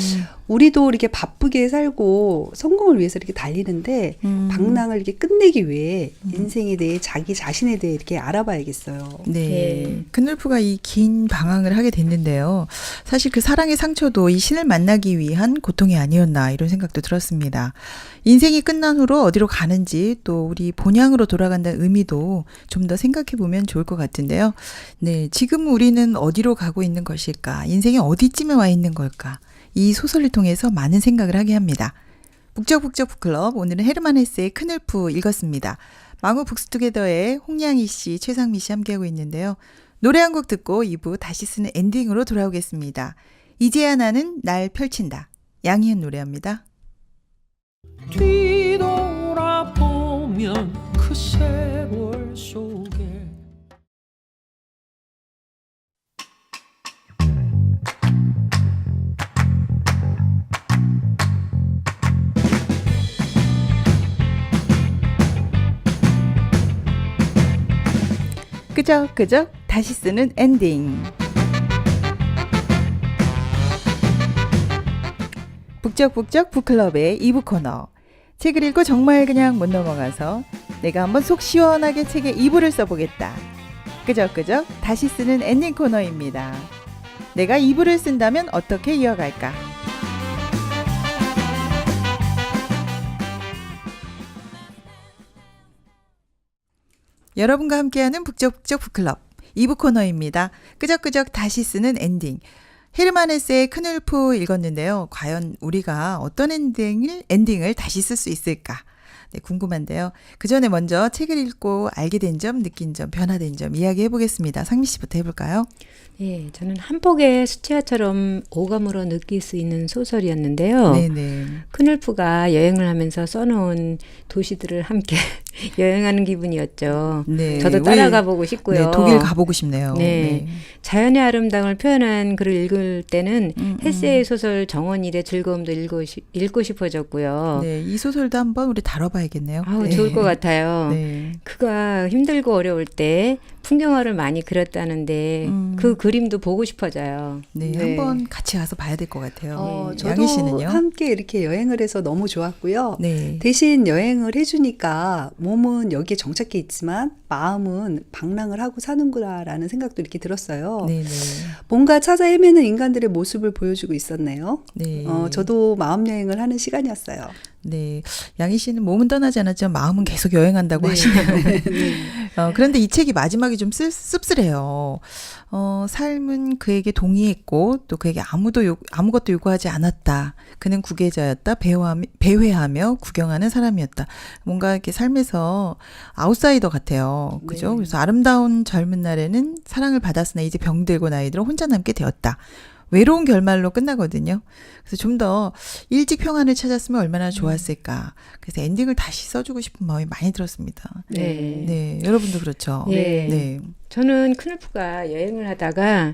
우리도 이렇게 바쁘게 살고 성공을 위해서 이렇게 달리는데 방랑을 이렇게 끝내기 위해 인생에 대해 자기 자신에 대해 이렇게 알아봐야겠어요. 네. 네. 큰울프가 이 긴 방황을 하게 됐는데요. 사실 그 사랑의 상처도 이 신을 만나기 위한 고통이 아니었나 이런 생각도 들었습니다. 인생이 끝난 후로 어디로 가는지 또 우리 본향으로 돌아간다는 의미도 좀 더 생각해 보면 좋을 것 같은데요. 네, 지금 우리는 어디로 가고 있는 것일까? 인생이 어디쯤에 와 있는 걸까? 이 소설을 통해서 많은 생각을 하게 합니다. 북적북적 북클럽, 오늘은 헤르만 헤세의 큰울프 읽었습니다. 망우 북스투게더의 홍양희 씨, 최상미 씨 함께하고 있는데요. 노래 한 곡 듣고 2부 다시 쓰는 엔딩으로 돌아오겠습니다. 이제야 나는 날 펼친다. 양희은 노래합니다. 뒤돌아보면 그 세월 속에 끄적끄적 다시 쓰는 엔딩. 북적북적 북클럽의 2부 코너. 책을 읽고 정말 그냥 못 넘어가서 내가 한번 속 시원하게 책의 2부를 써보겠다. 끄적끄적 다시 쓰는 엔딩 코너입니다. 내가 2부를 쓴다면 어떻게 이어갈까? 여러분과 함께하는 북적북적 북클럽 2부 코너입니다. 끄적끄적 다시 쓰는 엔딩. 헤르만 헤세의 크눌프 읽었는데요. 과연 우리가 어떤 엔딩을 다시 쓸 수 있을까? 네, 궁금한데요. 그 전에 먼저 책을 읽고 알게 된 점, 느낀 점, 변화된 점 이야기해 보겠습니다. 상미 씨부터 해볼까요? 예, 저는 한 폭의 수채화처럼 오감으로 느낄 수 있는 소설이었는데요. 네네. 크눌프가 여행을 하면서 써놓은 도시들을 함께 여행하는 기분이었죠. 네. 저도 따라가 보고 싶고요. 네, 독일 가보고 싶네요. 네. 자연의 아름다움을 표현한 글을 읽을 때는 헤세의 소설 정원일의 즐거움도 읽고 싶어졌고요. 네, 이 소설도 한번 우리 다뤄봐야겠네요. 아우, 네. 좋을 것 같아요. 네. 그가 힘들고 어려울 때 풍경화를 많이 그렸다는데 그 그림도 보고 싶어져요. 네, 네. 한번 같이 가서 봐야 될 것 같아요. 저도 양희 씨는요? 함께 이렇게 여행을 해서 너무 좋았고요. 네. 대신 여행을 해주니까 몸은 여기에 정착해 있지만 마음은 방랑을 하고 사는구나라는 생각도 이렇게 들었어요. 네네. 뭔가 찾아 헤매는 인간들의 모습을 보여주고 있었네요. 네. 저도 마음 여행을 하는 시간이었어요. 네. 양희 씨는 몸은 떠나지 않았지만 마음은 계속 여행한다고 네. 하시네요. 그런데 이 책이 마지막이 좀 씁쓸해요. 삶은 그에게 동의했고 또 그에게 아무것도 요구하지 않았다. 그는 구계자였다. 배회하며 구경하는 사람이었다. 뭔가 이렇게 삶에서 아웃사이더 같아요. 그죠? 네. 그래서 아름다운 젊은 날에는 사랑을 받았으나 이제 병들고 나이 들어 혼자 남게 되었다. 외로운 결말로 끝나거든요. 그래서 좀 더 일찍 평안을 찾았으면 얼마나 좋았을까. 그래서 엔딩을 다시 써주고 싶은 마음이 많이 들었습니다. 네. 네, 여러분도 그렇죠. 네. 네. 저는 크눌프가 여행을 하다가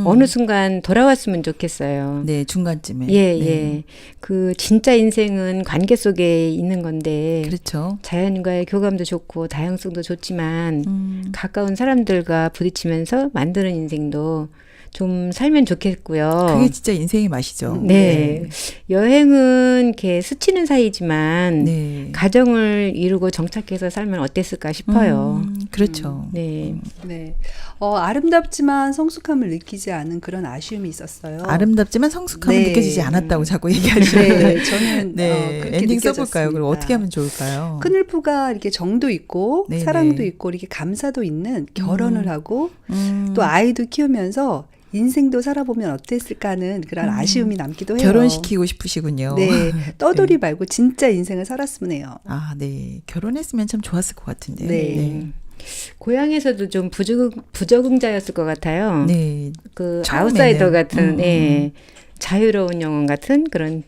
어느 순간 돌아왔으면 좋겠어요. 네, 중간쯤에. 예, 네. 예. 그 진짜 인생은 관계 속에 있는 건데 그렇죠. 자연과의 교감도 좋고 다양성도 좋지만 가까운 사람들과 부딪히면서 만드는 인생도 좀 살면 좋겠고요. 그게 진짜 인생의 맛이죠. 네. 여행은 이렇게 스치는 사이지만 네. 가정을 이루고 정착해서 살면 어땠을까 싶어요. 그렇죠. 네. 네. 아름답지만 성숙함을 느끼지 않은 그런 아쉬움이 있었어요. 아름답지만 성숙함은 네. 느껴지지 않았다고 자꾸 얘기하시는데. 네, 저는 네. 그렇게 엔딩 느껴졌습니다. 써볼까요? 그럼 어떻게 하면 좋을까요? 크눌프가 이렇게 정도 있고 네네. 사랑도 있고 이렇게 감사도 있는 결혼을 하고 음. 또 아이도 키우면서 인생도 살아보면 어땠을까 하는 그런 아쉬움이 남기도 해요. 결혼시키고 싶으시군요. 네, 떠돌이 말고 진짜 인생을 살았으면 해요. 아, 네. 결혼했으면 참 좋았을 것 같은데. 네. 고향에서도 좀 부적응자였을 것 같아요. 네. 그 처음에는. 아웃사이더 같은 예, 자유로운 영혼 같은 그런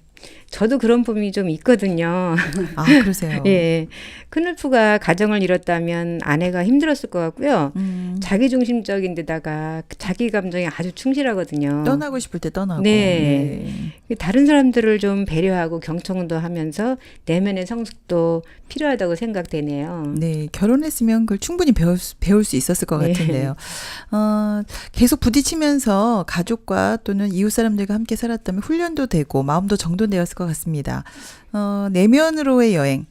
저도 그런 부분이 좀 있거든요. 아, 그러세요. 예, 크눌프가 가정을 잃었다면 아내가 힘들었을 것 같고요. 자기중심적인 데다가 자기 감정에 아주 충실하거든요. 떠나고 싶을 때 떠나고. 네. 다른 사람들을 좀 배려하고 경청도 하면서 내면의 성숙도 필요하다고 생각되네요. 네, 결혼했으면 그걸 충분히 배울 수 있었을 것 네. 같은데요. 계속 부딪히면서 가족과 또는 이웃 사람들과 함께 살았다면 훈련도 되고 마음도 정돈되었을 것 같습니다. 내면으로의 여행.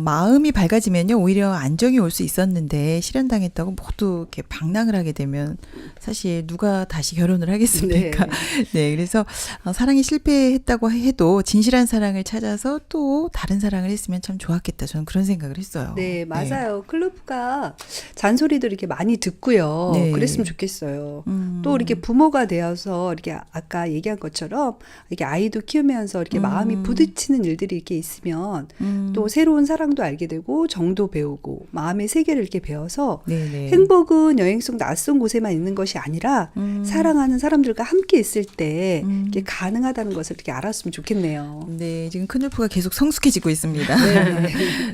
마음이 밝아지면요, 오히려 안정이 올 수 있었는데, 실현당했다고 모두 이렇게 방랑을 하게 되면, 사실 누가 다시 결혼을 하겠습니까? 네, 그래서, 사랑이 실패했다고 해도, 진실한 사랑을 찾아서 또 다른 사랑을 했으면 참 좋았겠다. 저는 그런 생각을 했어요. 네, 맞아요. 클루프가 잔소리도 이렇게 많이 듣고요. 네. 그랬으면 좋겠어요. 또 이렇게 부모가 되어서 이렇게 아까 얘기한 것처럼 이렇게 아이도 키우면서 이렇게 마음이 부딪히는 일들이 이렇게 있으면 또 새로운 사랑도 알게 되고 정도 배우고 마음의 세계를 이렇게 배워서 네네. 행복은 여행 속 낯선 곳에만 있는 것이 아니라 사랑하는 사람들과 함께 있을 때 이게 가능하다는 것을 이렇게 알았으면 좋겠네요. 네, 지금 크눌프가 계속 성숙해지고 있습니다.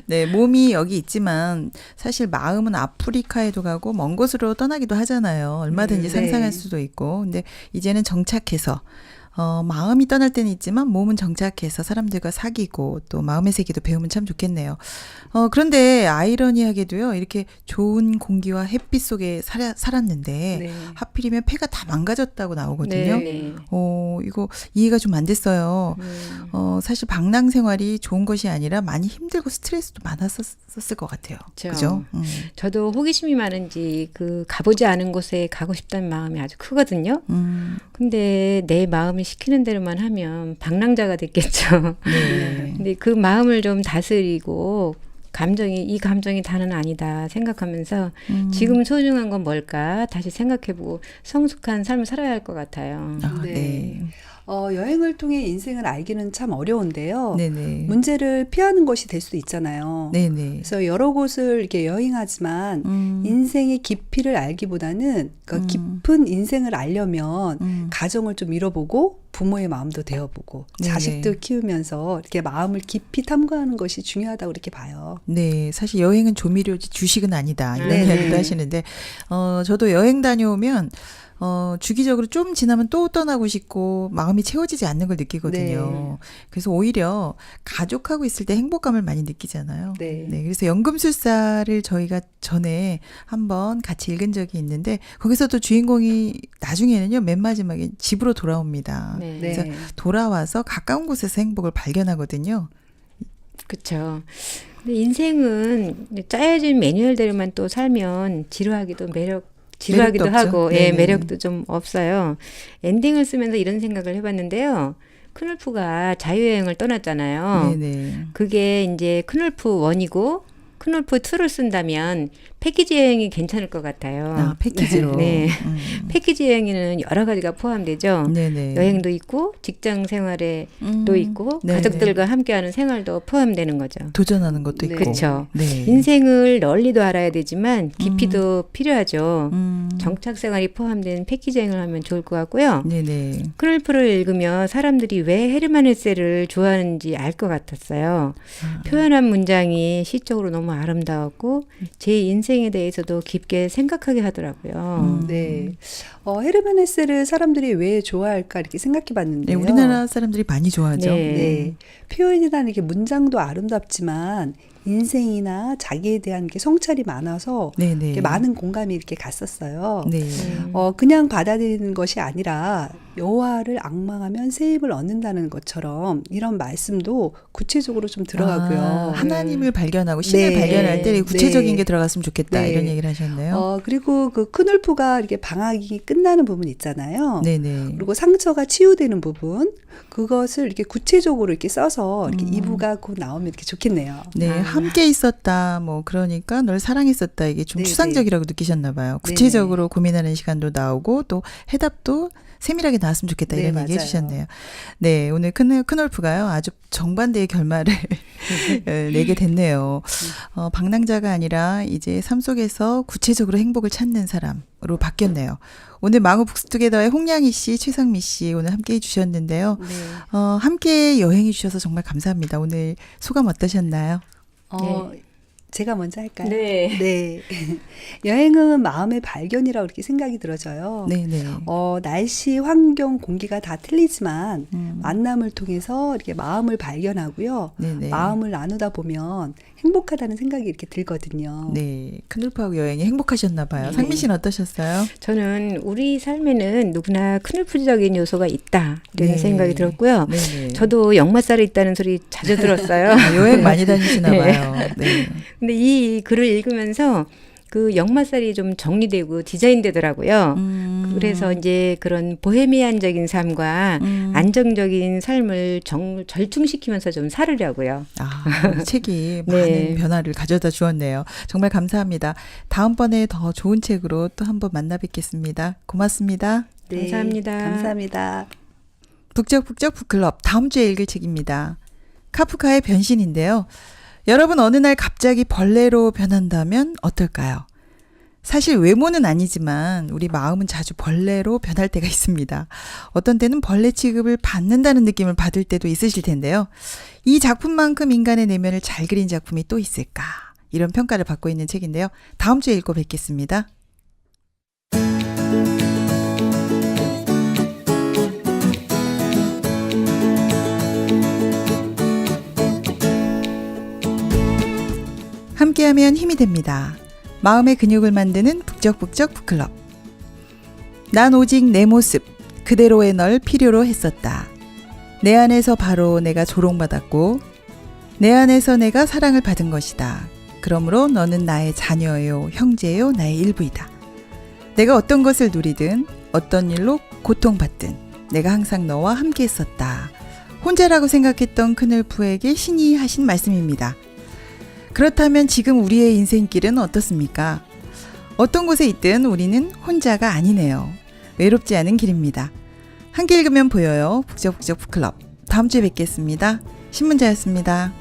네, 몸이 여기 있지만 사실 마음은 아프리카에도 가고 먼 곳으로 떠나기도 하잖아요. 얼마든지 네. 상상할 수도 있고. 근데 이제는 정착해서 마음이 떠날 때는 있지만 몸은 정착해서 사람들과 사귀고 또 마음의 세계도 배우면 참 좋겠네요. 그런데 아이러니하게도요. 이렇게 좋은 공기와 햇빛 속에 살았는데 네. 하필이면 폐가 다 망가졌다고 나오거든요. 네. 이거 이해가 좀 안 됐어요. 음. 사실 방랑 생활이 좋은 것이 아니라 많이 힘들고 스트레스도 많았었을 것 같아요. 그렇죠. 그죠? 저도 호기심이 많은지 가보지 않은 곳에 가고 싶다는 마음이 아주 크거든요. 근데 내 마음이 시키는 대로만 하면 방랑자가 됐겠죠. 네. 근데 그 마음을 좀 다스리고 이 감정이 다는 아니다 생각하면서 지금 소중한 건 뭘까 다시 생각해보고 성숙한 삶을 살아야 할 것 같아요. 아, 네. 네. 여행을 통해 인생을 알기는 참 어려운데요. 네네. 문제를 피하는 것이 될 수도 있잖아요. 네네. 그래서 여러 곳을 이렇게 여행하지만 인생의 깊이를 알기보다는 그 깊은 인생을 알려면 가정을 좀 잃어보고 부모의 마음도 되어보고 네네. 자식도 키우면서 이렇게 마음을 깊이 탐구하는 것이 중요하다고 이렇게 봐요. 네, 사실 여행은 조미료지 주식은 아니다 이런 네네. 이야기도 하시는데 저도 여행 다녀오면 주기적으로 좀 지나면 또 떠나고 싶고 마음이 채워지지 않는 걸 느끼거든요. 그래서 오히려 가족하고 있을 때 행복감을 많이 느끼잖아요. 네. 그래서 연금술사를 저희가 전에 한번 같이 읽은 적이 있는데 거기서도 주인공이 나중에는요 맨 마지막에 집으로 돌아옵니다. 네. 네. 그래서 돌아와서 가까운 곳에서 행복을 발견하거든요. 그렇죠. 근데 인생은 짜여진 매뉴얼대로만 또 살면 지루하기도 매력도 없죠. 하고 네네. 매력도 좀 없어요. 엔딩을 쓰면서 이런 생각을 해봤는데요. 크놀프가 자유여행을 떠났잖아요. 네네. 그게 이제 크놀프 1이고 크놀프 2를 쓴다면 패키지 여행이 괜찮을 것 같아요. 아, 패키지로. 네. 패키지 여행에는 여러 가지가 포함되죠. 네네. 여행도 있고 직장 생활에도 있고 네네. 가족들과 함께하는 생활도 포함되는 거죠. 도전하는 것도 네. 있고. 그렇죠. 네. 인생을 널리도 알아야 되지만 깊이도 필요하죠. 음. 정착 생활이 포함된 패키지 여행을 하면 좋을 것 같고요. 네네. 크롤프를 읽으며 사람들이 왜 헤르만 헤세를 좋아하는지 알 것 같았어요. 표현한 문장이 시적으로 너무 아름다웠고 제 인생에 대해서도 깊게 생각하게 하더라고요. 네. 헤르만 헤세를 사람들이 왜 좋아할까 이렇게 생각해 네, 봤는데요. 우리나라 사람들이 많이 좋아하죠. 네. 네. 표현이나 이렇게 문장도 아름답지만 인생이나 자기에 대한 이렇게 성찰이 많아서 네네. 이렇게 많은 공감이 이렇게 갔었어요. 네. 그냥 받아들이는 것이 아니라 여호와를 앙망하면 새 힘을 얻는다는 것처럼 이런 말씀도 구체적으로 좀 들어가고요. 하나님을 발견하고 신을 네. 발견할 때 구체적인 네. 게 들어갔으면 좋겠다 네. 이런 얘기를 하셨네요. 그리고 그 크놀프가 이렇게 방학이 끝나는 부분 있잖아요. 네네. 그리고 상처가 치유되는 부분 그것을 이렇게 구체적으로 이렇게 써서 이렇게 2부가 곧 나오면 이렇게 좋겠네요. 네, 함께 있었다. 뭐 그러니까 널 사랑했었다. 이게 좀 네네. 추상적이라고 느끼셨나 봐요. 구체적으로 고민하는 시간도 나오고 또 해답도 세밀하게 나왔으면 좋겠다 네, 이런 얘기 맞아요. 해주셨네요. 네, 오늘 크놀프가요 아주 정반대의 결말을 내게 됐네요. 방랑자가 아니라 이제 삶 속에서 구체적으로 행복을 찾는 사람으로 바뀌었네요. 오늘 망우 북스투게더의 홍량희 씨, 최상미 씨 오늘 함께해 주셨는데요. 네. 함께 여행해 주셔서 정말 감사합니다. 오늘 소감 어떠셨나요? 제가 먼저 할까요? 네. 네. 여행은 마음의 발견이라고 이렇게 생각이 들어져요. 네네. 날씨, 환경, 공기가 다 틀리지만 음. 만남을 통해서 이렇게 마음을 발견하고요. 네네. 마음을 나누다 보면 행복하다는 생각이 이렇게 들거든요. 네, 크놀프하고 여행이 행복하셨나 봐요. 상민 씨는 어떠셨어요? 저는 우리 삶에는 누구나 크놀프적인 요소가 있다 이런 네. 생각이 들었고요. 네네. 저도 역마살이 있다는 소리 자주 들었어요. 여행 많이 다니시나 네. 봐요. 네. 근데 이 글을 읽으면서 그 역마살이 좀 정리되고 디자인되더라고요. 그래서 이제 그런 보헤미안적인 삶과 안정적인 삶을 절충시키면서 좀 살으려고요. 이 책이 네. 많은 변화를 가져다 주었네요. 정말 감사합니다. 다음번에 더 좋은 책으로 또 한번 만나 뵙겠습니다. 고맙습니다. 네, 감사합니다. 감사합니다. 북적북적 북클럽 다음 주에 읽을 책입니다. 카프카의 변신인데요. 여러분 어느 날 갑자기 벌레로 변한다면 어떨까요? 사실 외모는 아니지만 우리 마음은 자주 벌레로 변할 때가 있습니다. 어떤 때는 벌레 취급을 받는다는 느낌을 받을 때도 있으실 텐데요. 이 작품만큼 인간의 내면을 잘 그린 작품이 또 있을까? 이런 평가를 받고 있는 책인데요. 다음 주에 읽고 뵙겠습니다. 함께하면 힘이 됩니다. 마음의 근육을 만드는 북적북적 북클럽. 난 오직 내 모습 그대로의 널 필요로 했었다. 내 안에서 바로 내가 조롱받았고 내 안에서 내가 사랑을 받은 것이다. 그러므로 너는 나의 자녀요, 형제요, 나의 일부이다. 내가 어떤 것을 누리든 어떤 일로 고통받든 내가 항상 너와 함께 했었다. 혼자라고 생각했던 큰울프에게 신이 하신 말씀입니다. 그렇다면 지금 우리의 인생길은 어떻습니까? 어떤 곳에 있든 우리는 혼자가 아니네요. 외롭지 않은 길입니다. 함께 읽으면 보여요. 북적북적 북클럽. 다음 주에 뵙겠습니다. 신문자였습니다.